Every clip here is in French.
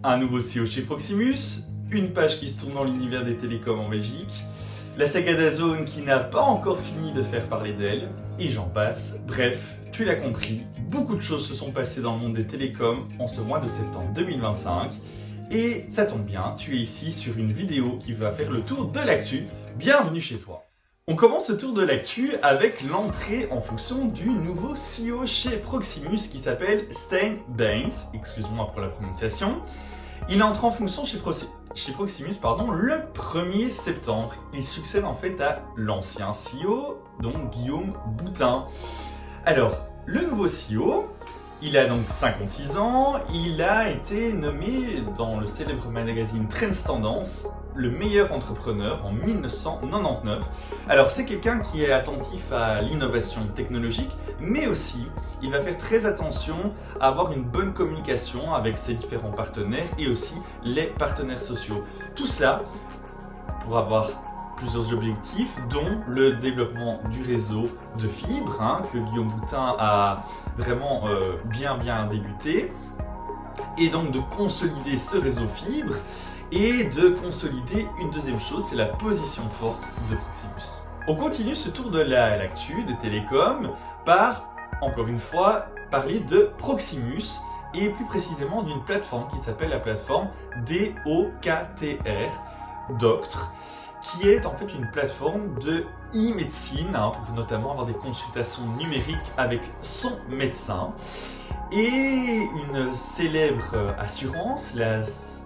Un nouveau CEO chez Proximus, une page qui se tourne dans l'univers des télécoms en Belgique, la saga DAZN qui n'a pas encore fini de faire parler d'elle, et j'en passe. Bref, tu l'as compris, beaucoup de choses se sont passées dans le monde des télécoms en ce mois de septembre 2025. Et ça tombe bien, tu es ici sur une vidéo qui va faire le tour de l'actu. Bienvenue chez toi. On commence ce tour de l'actu avec l'entrée en fonction du nouveau CEO chez Proximus qui s'appelle Stijn Bijns, excuse-moi pour la prononciation. Il entre en fonction chez Proximus le 1er septembre. Il succède en fait à l'ancien CEO, donc Guillaume Boutin. Alors, le nouveau CEO, il a donc 56 ans, il a été nommé dans le célèbre magazine Trends Tendance le meilleur entrepreneur en 1999. Alors c'est quelqu'un qui est attentif à l'innovation technologique, mais aussi il va faire très attention à avoir une bonne communication avec ses différents partenaires et aussi les partenaires sociaux. Tout cela pour avoir plusieurs objectifs, dont le développement du réseau de fibres, que Guillaume Boutin a vraiment bien débuté, et donc de consolider ce réseau fibre, et de consolider une deuxième chose, c'est la position forte de Proximus. On continue ce tour de l'actu des télécoms par, encore une fois, parler de Proximus, et plus précisément d'une plateforme qui s'appelle la plateforme Doctr, qui est en fait une plateforme de e-médecine pour notamment avoir des consultations numériques avec son médecin. Et une célèbre assurance,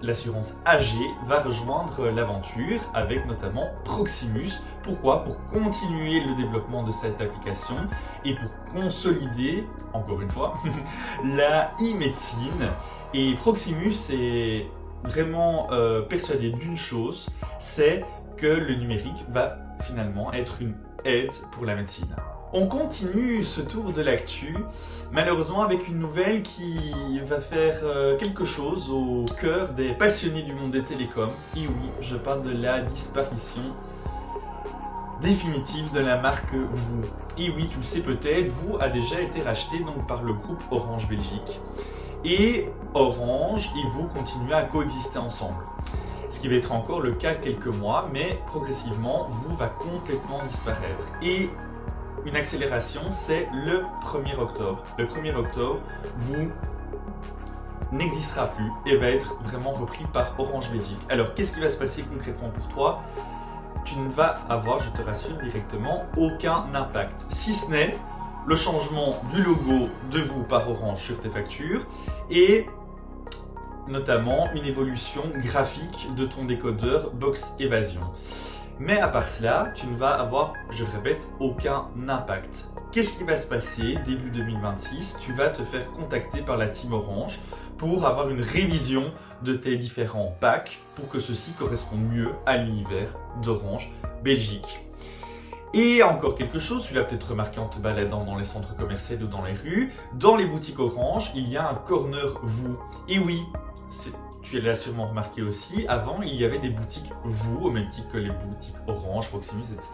l'assurance AG, va rejoindre l'aventure avec notamment Proximus. Pourquoi ? Pour continuer le développement de cette application et pour consolider, encore une fois, la e-médecine. Et Proximus est vraiment persuadé d'une chose, c'est que le numérique va finalement être une aide pour la médecine. On continue ce tour de l'actu, malheureusement avec une nouvelle qui va faire quelque chose au cœur des passionnés du monde des télécoms. Et oui, je parle de la disparition définitive de la marque VOO. Et oui, tu le sais peut-être, VOO a déjà été racheté donc par le groupe Orange Belgique. Et Orange et VOO continuent à coexister ensemble. Ce qui va être encore le cas quelques mois, mais progressivement, VOO va complètement disparaître. Et une accélération, c'est le 1er octobre. Le 1er octobre, VOO n'existera plus et va être vraiment repris par Orange Belgique. Alors, qu'est-ce qui va se passer concrètement pour toi ? Tu ne vas avoir, je te rassure directement, aucun impact. Si ce n'est le changement du logo de VOO par Orange sur tes factures et notamment une évolution graphique de ton décodeur Box Évasion. Mais à part cela, tu ne vas avoir, je le répète, aucun impact. Qu'est-ce qui va se passer début 2026 ? Tu vas te faire contacter par la team Orange pour avoir une révision de tes différents packs pour que ceci corresponde mieux à l'univers d'Orange Belgique. Et encore quelque chose, tu l'as peut-être remarqué en te baladant dans les centres commerciaux ou dans les rues, dans les boutiques Orange, il y a un corner VOO. Et oui, tu l'as sûrement remarqué aussi, avant il y avait des boutiques VOO, au même titre que les boutiques Orange, Proximus, etc.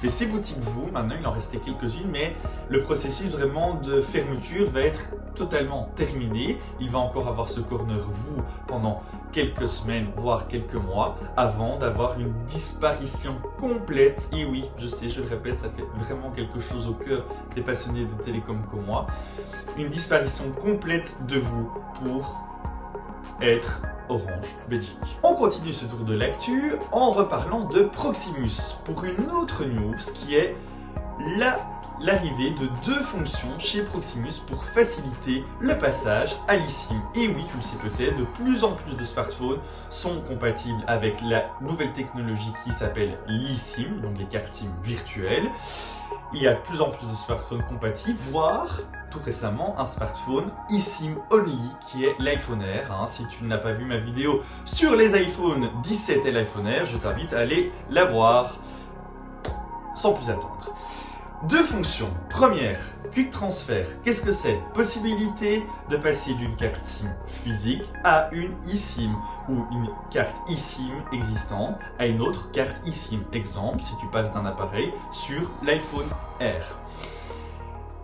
Et ces boutiques VOO, maintenant il en restait quelques-unes, mais le processus vraiment de fermeture va être totalement terminé. Il va encore avoir ce corner VOO pendant quelques semaines, voire quelques mois, avant d'avoir une disparition complète. Et oui, je sais, je le répète, ça fait vraiment quelque chose au cœur des passionnés de télécom comme moi. Une disparition complète de VOO pour être Orange Belgique. On continue ce tour de l'actu en reparlant de Proximus pour une autre news qui est l'arrivée de 2 fonctions chez Proximus pour faciliter le passage à l'eSIM. Et oui, tu le sais peut-être, de plus en plus de smartphones sont compatibles avec la nouvelle technologie qui s'appelle l'eSIM, donc les cartes SIM virtuelles. Il y a de plus en plus de smartphones compatibles, voire tout récemment un smartphone eSIM only qui est l'iPhone Air. Si tu n'as pas vu ma vidéo sur les iPhone 17 et l'iPhone Air, je t'invite à aller la voir sans plus attendre. 2 fonctions. Première, Quick Transfer. Qu'est-ce que c'est ? Possibilité de passer d'une carte SIM physique à une eSIM ou une carte eSIM existante à une autre carte eSIM. Exemple, si tu passes d'un appareil sur l'iPhone Air.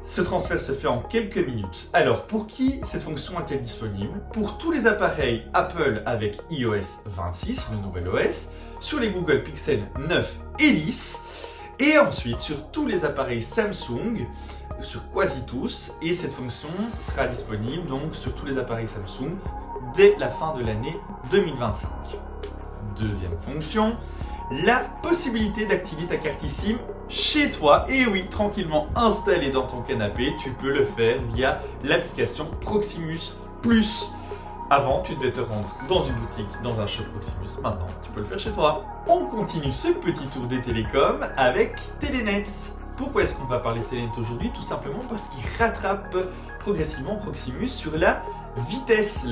Ce transfert se fait en quelques minutes. Alors, pour qui cette fonction est-elle disponible? Pour tous les appareils Apple avec iOS 26, le nouvel OS, sur les Google Pixel 9 et 10, et ensuite sur tous les appareils Samsung, sur quasi tous, et cette fonction sera disponible donc sur tous les appareils Samsung dès la fin de l'année 2025. Deuxième fonction, la possibilité d'activer ta carte eSIM chez toi. Et oui, tranquillement installé dans ton canapé, tu peux le faire via l'application Proximus Plus. Avant, tu devais te rendre dans une boutique, dans un shop Proximus. Maintenant, tu peux le faire chez toi. On continue ce petit tour des télécoms avec Telenet. Pourquoi est-ce qu'on va parler de Telenet aujourd'hui? Tout simplement parce qu'il rattrape progressivement Proximus sur la vitesse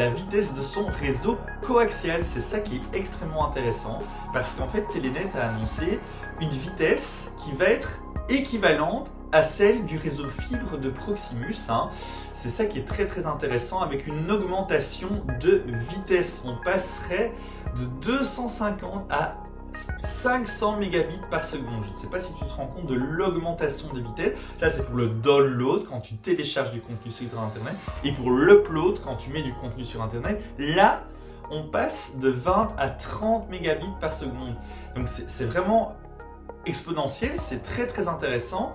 de son réseau coaxial. C'est ça qui est extrêmement intéressant parce qu'en fait Telenet a annoncé une vitesse qui va être équivalente à celle du réseau fibre de Proximus. C'est ça qui est très intéressant, avec une augmentation de vitesse. On passerait de 250 à 500 mégabits par seconde. Je ne sais pas si tu te rends compte de l'augmentation de vitesse. Ça, c'est pour le download, quand tu télécharges du contenu sur Internet, et pour l'upload, quand tu mets du contenu sur Internet. Là, on passe de 20 à 30 mégabits par seconde. Donc, c'est vraiment exponentiel, c'est très intéressant.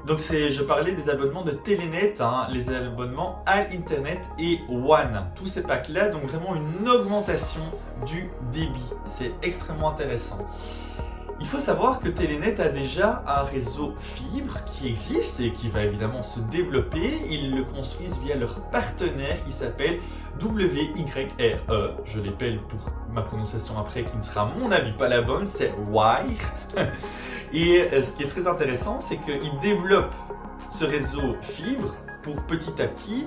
Donc je parlais des abonnements de Telenet, les abonnements All Internet et One. Tous ces packs-là, donc vraiment une augmentation du débit. C'est extrêmement intéressant. Il faut savoir que Telenet a déjà un réseau fibre qui existe et qui va évidemment se développer. Ils le construisent via leur partenaire qui s'appelle WYRE. Je l'appelle pour ma prononciation après, qui ne sera à mon avis pas la bonne, c'est Wire. Et ce qui est très intéressant, c'est qu'ils développent ce réseau fibre pour petit à petit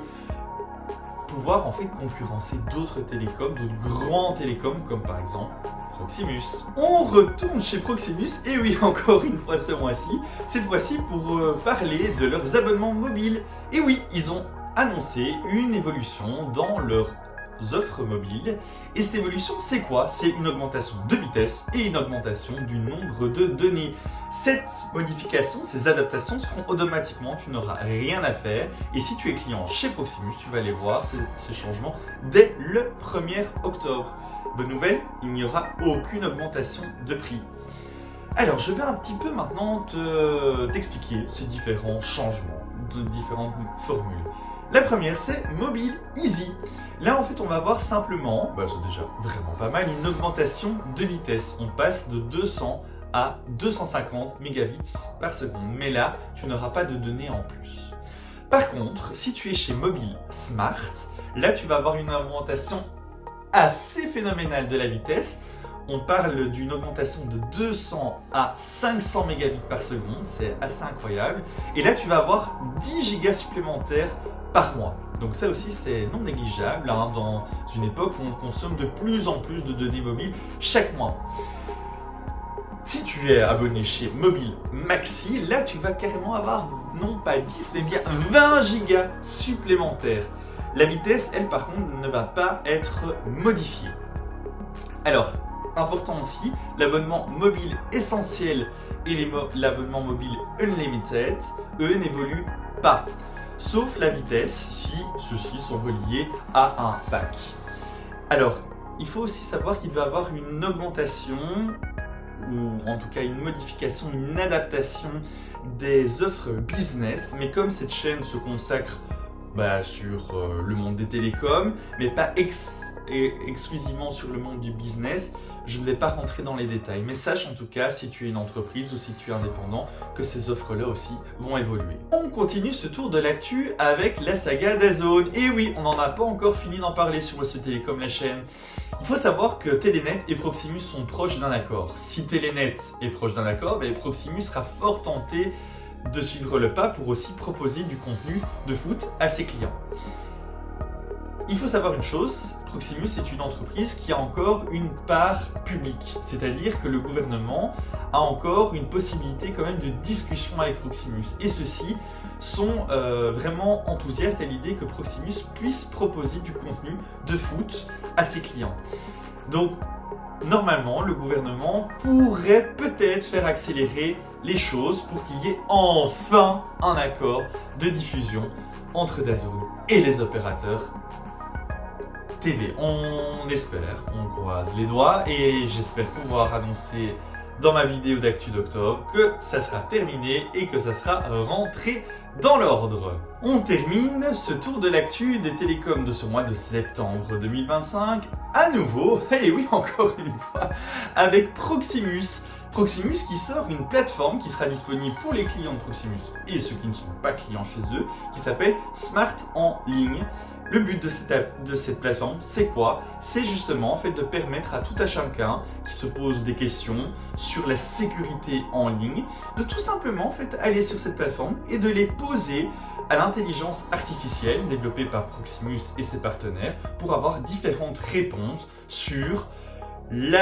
pouvoir en fait concurrencer d'autres télécoms, d'autres grands télécoms comme par exemple Proximus. On retourne chez Proximus, et oui, encore une fois ce mois-ci, cette fois-ci pour parler de leurs abonnements mobiles. Et oui, ils ont annoncé une évolution dans leurs offres mobiles. Et cette évolution, c'est quoi? C'est une augmentation de vitesse et une augmentation du nombre de données. Cette modification, ces adaptations se feront automatiquement, tu n'auras rien à faire. Et si tu es client chez Proximus, tu vas aller voir ces changements dès le 1er octobre. Bonne nouvelle, il n'y aura aucune augmentation de prix. Alors, je vais un petit peu maintenant t'expliquer ces différents changements, de différentes formules. La première, c'est Mobile Easy. Là, en fait, on va voir simplement, c'est déjà vraiment pas mal, une augmentation de vitesse. On passe de 200 à 250 mégabits par seconde. Mais là, tu n'auras pas de données en plus. Par contre, si tu es chez Mobile Smart, là, tu vas avoir une augmentation assez phénoménale de la vitesse. On parle d'une augmentation de 200 à 500 mégabits par seconde, c'est assez incroyable. Et là, tu vas avoir 10 gigas supplémentaires par mois. Donc ça aussi, c'est non négligeable dans une époque où on consomme de plus en plus de données mobiles chaque mois. Si tu es abonné chez Mobile Maxi, là, tu vas carrément avoir non pas 10, mais bien 20 gigas supplémentaires. La vitesse, elle, par contre, ne va pas être modifiée. Alors, important aussi, l'abonnement mobile essentiel et l'abonnement mobile unlimited, eux, n'évoluent pas. Sauf la vitesse, si ceux-ci sont reliés à un pack. Alors, il faut aussi savoir qu'il va y avoir une augmentation, ou en tout cas une modification, une adaptation des offres business, mais comme cette chaîne se consacre sur le monde des télécoms, mais pas exclusivement sur le monde du business, je ne vais pas rentrer dans les détails. Mais sache en tout cas, si tu es une entreprise ou si tu es indépendant, que ces offres-là aussi vont évoluer. On continue ce tour de l'actu avec la saga DAZN. Et oui, on n'en a pas encore fini d'en parler sur OC Télécom, la chaîne. Il faut savoir que Telenet et Proximus sont proches d'un accord. Si Telenet est proche d'un accord, Proximus sera fort tenté de suivre le pas pour aussi proposer du contenu de foot à ses clients. Il faut savoir une chose, Proximus est une entreprise qui a encore une part publique, c'est-à-dire que le gouvernement a encore une possibilité quand même de discussion avec Proximus. Et ceux-ci sont vraiment enthousiastes à l'idée que Proximus puisse proposer du contenu de foot à ses clients. Donc, normalement, le gouvernement pourrait peut-être faire accélérer les choses pour qu'il y ait enfin un accord de diffusion entre DAZN et les opérateurs TV. On espère, on croise les doigts et j'espère pouvoir annoncer dans ma vidéo d'actu d'octobre que ça sera terminé et que ça sera rentré dans l'ordre. On termine ce tour de l'actu des télécoms de ce mois de septembre 2025 à nouveau, et oui encore une fois, avec Proximus. Proximus qui sort une plateforme qui sera disponible pour les clients de Proximus et ceux qui ne sont pas clients chez eux, qui s'appelle Smart en ligne. Le but de cette plateforme, c'est quoi? C'est justement en fait de permettre à tout un chacun qui se pose des questions sur la sécurité en ligne, de tout simplement en fait aller sur cette plateforme et de les poser à l'intelligence artificielle développée par Proximus et ses partenaires pour avoir différentes réponses sur j'ai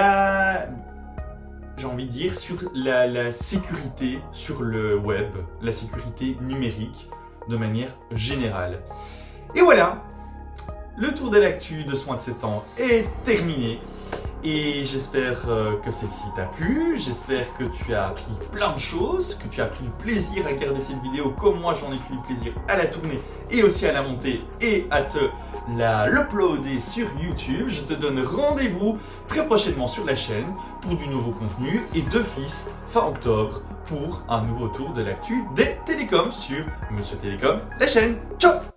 envie de dire, sur la sécurité sur le web, la sécurité numérique de manière générale. Et voilà, le tour de l'actu de ce mois de septembre est terminé. Et j'espère que celle-ci t'a plu, j'espère que tu as appris plein de choses, que tu as pris le plaisir à regarder cette vidéo comme moi j'en ai pris le plaisir à la tourner et aussi à la monter et à te l'uploader sur YouTube. Je te donne rendez-vous très prochainement sur la chaîne pour du nouveau contenu et d'office fin octobre pour un nouveau tour de l'actu des télécoms sur Monsieur Télécom, la chaîne. Ciao!